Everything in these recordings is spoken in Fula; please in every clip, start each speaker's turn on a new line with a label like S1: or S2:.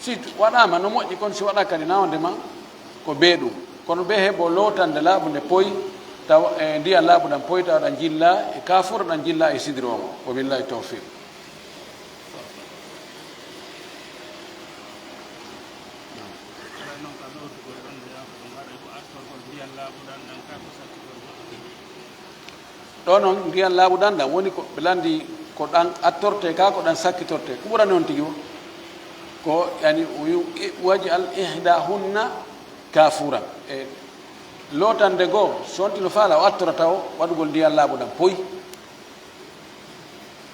S1: si waɗama no moƴƴi kon si waɗa kadi nawdema ko be ɗum kono be heɓo lotande laaɓu nde poyi taw e ndiyan laaɓu ɗan poyi taw ɗan jilla e kafuro ɗan jilla e sidiri o wa billahi tawfiq. ɗo noon ndiyan laaɓuɗan ɗan woni ko ɓe landi ko ɗan attorte ka ko ɗan sakkitorte ko ɓurani on tigi o ko yani waji al ihdahunna kafuran e lotande goo sontino faala o attorata o waɗugol ndiyan laaɓuɗan poyi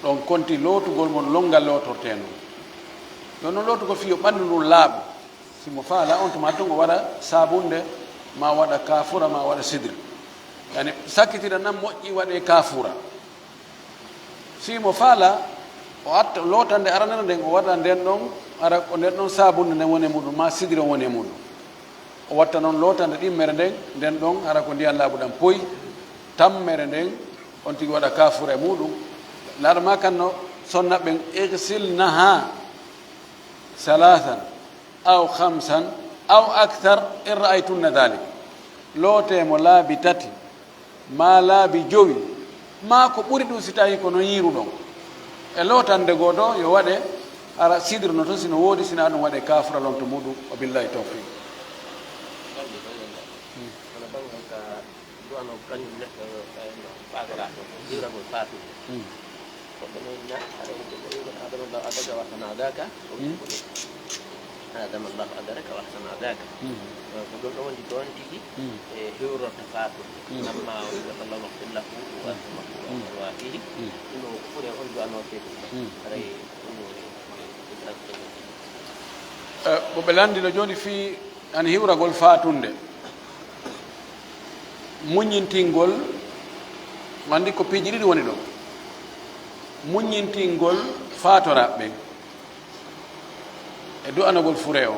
S1: ɗon konti lootugol mon longal lotorte noon ɗon noon lootugol fiyo ɓanndu ndun laaɓu simo faala on tuma ton o waɗa sabunde ma waɗa kafura ma waɗa sidre yani sakkitira nan moƴƴi waɗe kafura simo faala o atta lotande aranere nden o waɗa nden ɗon ara ko nden ɗon sabunde nden woni e muɗum ma sidire woni e muɗum o watta noon lotande ɗimmere nden nden ɗon ara ko ndiyan laaɓuɗan poyi tammere nden on tigi waɗa kafura e muɗum laaɗama kanno sonna ɓen igsilnaha salathan aw khamsan aw akthar in ra'aytunna dhalik lootemo laabi tati ma laabi jowi ma ko ɓuri ɗum si tawi kono yiiru ɗon e lootande goo ɗo yo waɗe ara sidrino toon sino woodi sina ɗum waɗe kafra lon to muɗum wa billahi tawfiq.
S2: آدم الله أدرك وأحسن أداك فقلت أول دي كون تيجي هيرو تفاتو لما وجد الله مغفر له وفيه إنه كفر يقول أنه كيف هذا
S1: bo ɓe landino joni fi an hiwragol fatunde muñintingol mandi ko piiji ɗiɗi woni ɗo muñintingol fatoraɓe e du'anagol fure o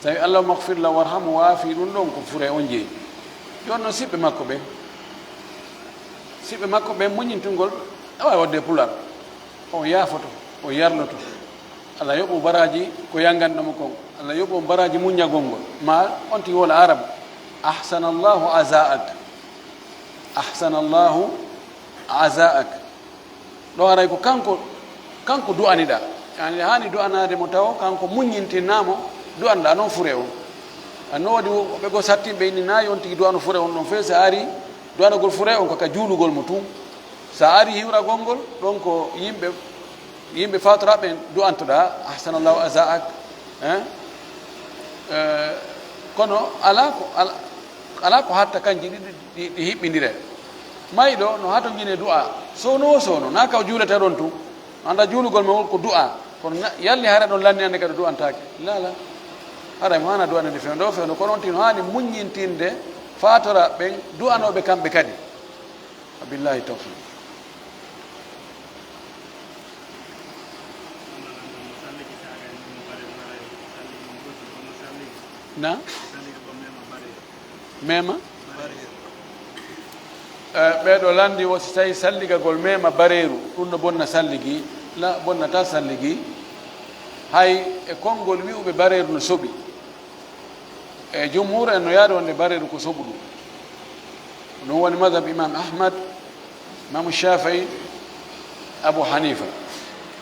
S1: tawi allah mahfir la warhamu waafi ɗum ɗon ko fure on jeeyi joni noon siɓɓe makko ɓe muñintingol awa wadde pular o yaafoto o yarloto allah yoɓo baraji ko yanganɗomo kon allah yoɓo baraji muñagol ngol ma on tigi wola arabe ahsana llahu azaak ɗo aray ko kanko du'aniɗa yani hani du'anade mo taw kanko muñintinnamo du'anɗa noon fure o anno waɗi ɓe go sattiɓe ini nayi on tigi du'ano fure on ɗon fe so ari du'anagol fure on kaka juulugol mo tum so ari hiwragol ngol ɗon ko yimɓe fatoraɓe du'antoɗa ahsanallahu azaak kono ala ko hatta kanji ɗi hiɓɓidire mayi ɗo no hato jine du'a sowno na kaw juulete ɗon tum anda juulugol ma ko du'a kono yalli hara ɗon lanni ande kadi du'antake lala haray mo hana du'anede fewno kono on tino hani muññintinde fatora ɓen du'anoɓe kamɓe kadi billahi tawfiq. na mema ɓeɗo landi o si tawi salligagol mema bareeru ɗum no bonna salligi la bonnata salligi hay e konngol wi'uɓe bareeru no soɓi e jumhur en no yaade wonde bareeru ko soɓu ɗum ɗum woni madhab imam ahmad imam shafii abou hanifa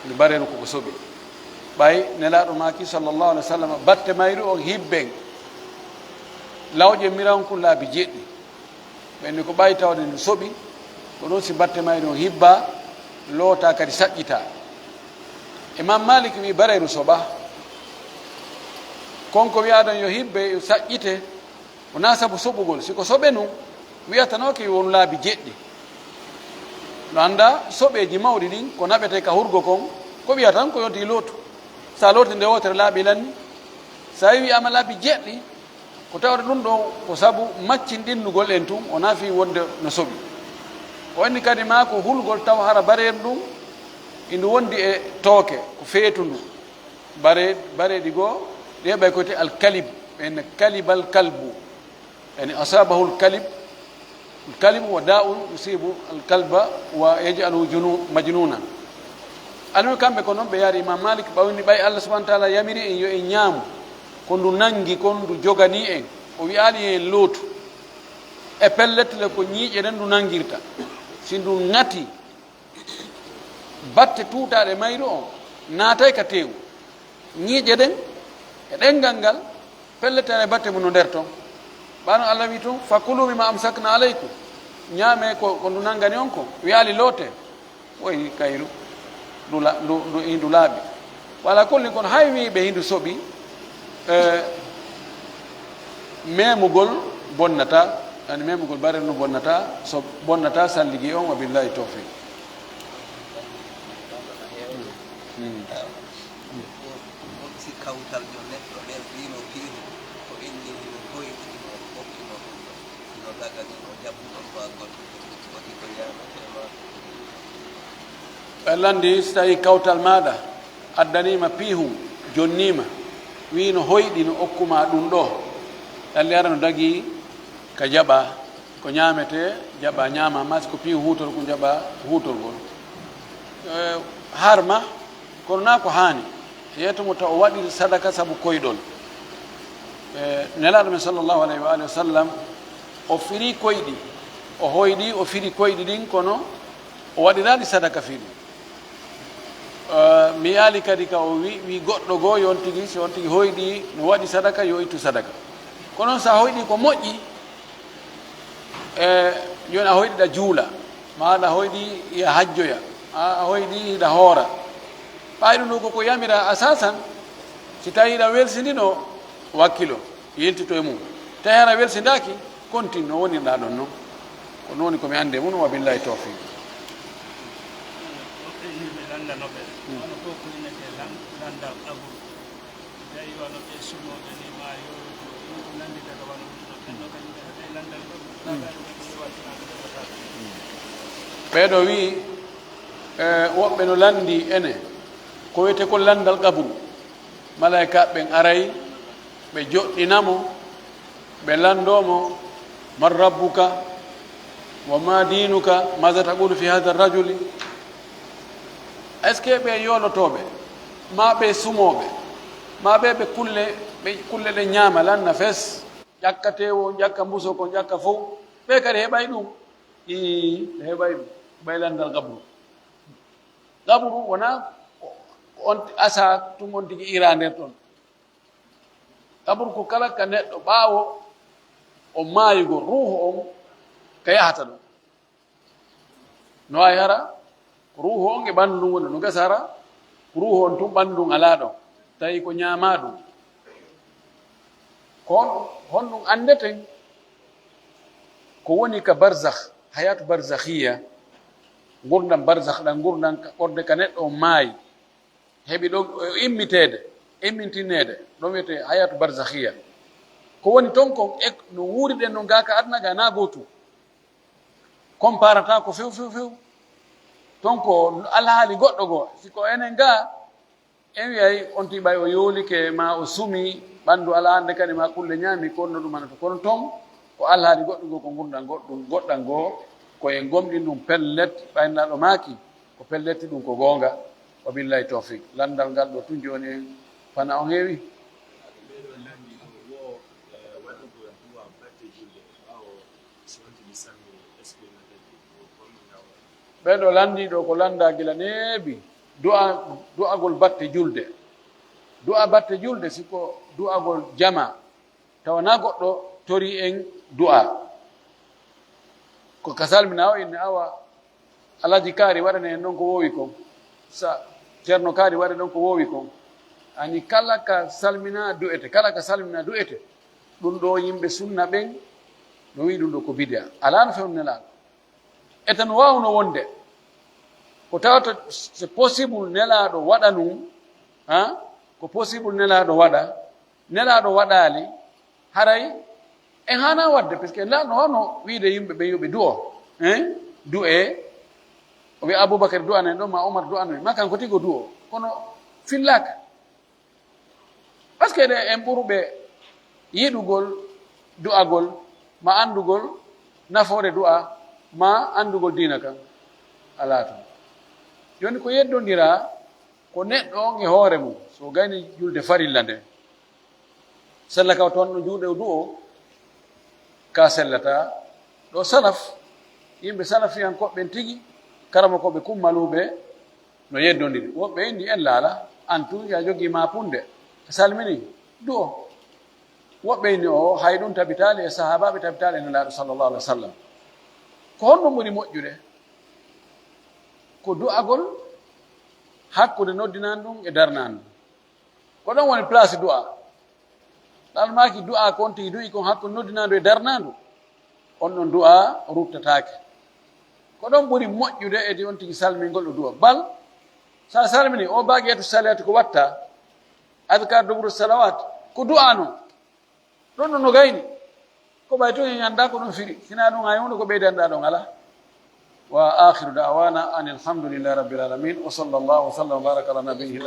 S1: nde bareeru koko soɓi ɓay nelaɗo maki sallllahu alih w sallam batte mayri on hibben lawƴe miranku laabi jeɗɗi ɓenni ko ɓayi tawde nde soɓi ko ɗon si batte mayri on hibba loota kadi saƴƴita imam malik wi bareeru soɓa konko wiyaɗon yo hibbe yo saƴƴite wona saabu soɓugol siko soɓe num wiyatanoke won laabi jeɗɗi no anda soɓeji mawɗi ɗin ko naɓete ka hurgo kon ko wiya tan ko yonti lootu sa looti nde wotere laaɓi lanni sa wiyama laabi jeɗɗi ko tawde ɗum ɗo ko saabu maccin ɗinnugol en tum o naafi wonde no soɓi o anni kadi ma ko hulgol taw hara bareeru ɗum indu wondi e tooke ko feetu ndu bareeɗi goo ɗeɓay koyte alkalib en kalibal kalbu yani asabahu lkalib wa da'un yusibu alkalba wa yajaluhu majnunan alno kamɓe ko noon ɓe yaari imam malik ɓawni ɓay allah subahana taala yamiri en yo en ñaamu ko ndu nangi kon ndu jogani en o wiyaali en lootu e pelletle ko ñiiƴe ɗen ndu nangirta si ndu ŋati batte tuutaɗe mayru on naatay ka tewu ñiiƴe ɗen e ɗengal ngal pelletene batte mum no nder toon ɓano allah wi toon fakulu mima amsakna aleykum ñaame ko ndu nangani on ko wiyaali loote woyi kayru ndu hindu laaɓi wala kolni kono hay wiɓe hindu soɓi memugol bonnata ani memugol bare no bonnata so bonnata salligi on wa billahi tawfiq
S3: si kawtal jo neɗɗo ɓen wino piiru ko inni no hoytino hokkino no dagani no jaɓɓuɗon ko a goɗɗo woni ko yamatema
S1: ɓe landi so tawi kawtal maɗa addanima piihum jonnima wi no hoyɗi no okkuma ɗum ɗo ɗalli ara no dagui ka jaɓa ko ñamete jaɓa ñama masi ko piihu hutol ko jaɓa hutolgol harma kono na ko hani yeytomo taw o waɗi sadaka saabu koyɗol nelaɗo men sallllahu alayhi wa alihi wa sallam o firi koyɗi o hoyɗi o firi koyɗi ɗin kono o waɗiraɗi sadaka firi mi yaali kadi ka o wi goɗɗo goo yon tigui so on tigui hoyɗi no waɗi sadaka yo ittu sadaka kono noon sa hoyɗi ko moƴƴi joni a hoyɗiɗa juula maɗa hoyɗi ya hajjoya a hoyɗi hiɗa hoora ɓayɗum ɗo koko yamira asasan si tawi hiɗa welsindino wakkilo yeltito e mum tawi hara welsindaki continue no wonirɗa ɗon noon ko noon woni komi ande mum wa billahi tawfiq ɓeeɗo wi woɓɓe no landi ene ko wiyete ko landal qabru malaika ɓen aray ɓe joɗɗinamo ɓe landomo man rabbuka wa ma dinuka maza taqulu fi hada rajuli est ce que ɓe yolotoɓe ma ɓe sumoɓe ma ɓe ɓe kulle ɗe ñaama lanna fes ƴakka tewo ƴakka mbuso ko ƴakka fof ɓe kadi heɓay ɗum ɓe heɓay ɗum ɓay landal qabru qabru wona on asa tum on tigi ira nder ɗon qabru ko kala ka neɗɗo ɓaawo o maayigo ruuhu on ka yahata ɗum no wawi hara ruuhu on e ɓanndu ɗum woni no gasa hara ruuhu on tum ɓanndu ɗum alaa ɗon tawi ko ñaama ɗum ko hon ɗum anndeten ko woni ka barzakh hayatu barzakhiya gurdam barzakh ɗan gurdam ɓorde ka neɗɗo o maayi heɓi ɗo immintinede ɗon wiyete hayatu barzakhiya ko woni toon ko no wuuriɗen no ngaka aduna ga na gootu comparata ko few few few toon ko alhaali goɗɗo goo siko enen ga en wiyay on tiɓay o yoolike ma o sumi ɓanndu ala hannde kadi ma kulle ñaami ko no ɗum anata kono toon ko alhaali goɗɗo goo ko gurdam goɗɗum goɗɗam goo koye gomɗin ɗum pellet ɓaynaɗo maaki ko pelletti ɗum ko goonga wa billahi tawfiq landal ngal ɗo tun joni en fana on heewi ɓeɗo landiɗo ko landa gila neebi du'agol batte julde du'a batte julde siko du'agol jama tawana goɗɗo tori en du'a ko ka salmina o inne awa alaji kaari waɗane en ɗon ko wowi kon sa ceerno kaari waɗa ɗon ko wowi kon ani kala ka salmina du'ete kala ka salmina du'ete ɗum ɗo yimɓe sunna ɓen no wi ɗum ɗo ko bidia ala no fewnelaaɗo e tan wawno wonde ko tawata c'est possible nelaaɗo waɗa ɗum ko possible nelaaɗo waɗa nelaaɗo waɗaali haray en hana wadde par ce que nelaaɗo hono wiide yimɓe ɓe yoɓe du'o du'e o wi aboubacary du'anen ɗo ma omar du'anen ma kanko tigo du'o kono fillaka par ce que ɗe en ɓurɓe yiɗugol du'agol ma andugol nafoore du'a ma andugol diina kan ala tan joni ko yeddodira ko neɗɗo on e hoore mum so gayni julde farilla nde sella kaw toon no juuɗe du'o ka sellata ɗo salaf yimɓe salafiyankoɓɓen tigi karama koɓe kummaluɓe no yeddodiri woɓɓe indi en laala antu ya jogii mapunde salmini du'o woɓɓe inni o hay ɗum tabitali e sahabaɓe tabitali e nelaaɗo sallllahu alih wa sallam ko honno ɓuri moƴƴude ko du'agol hakkude noddinan ɗum e darnan ɗum ko ɗon woni place du'a ɗalmaki du'a ko on tigi du'i kon hakkude noddinandu e darnandu on ɗon du'a ruttatake ko ɗon ɓuri moƴƴude edi on tigi salmingol ɗo du'a bal sa salmini o bagueto salati ko watta adkar dobru salawat ko du'a no ɗon ɗo no gayni ko ɓay to en anda ko ɗum firi sina ɗum hay hunde ko ɓeydanɗa ɗon ala wa akhiru da'wana an alhamdulillahi rabbil alamin wa sallallahu wa sallam wa baraka ala nabiyhi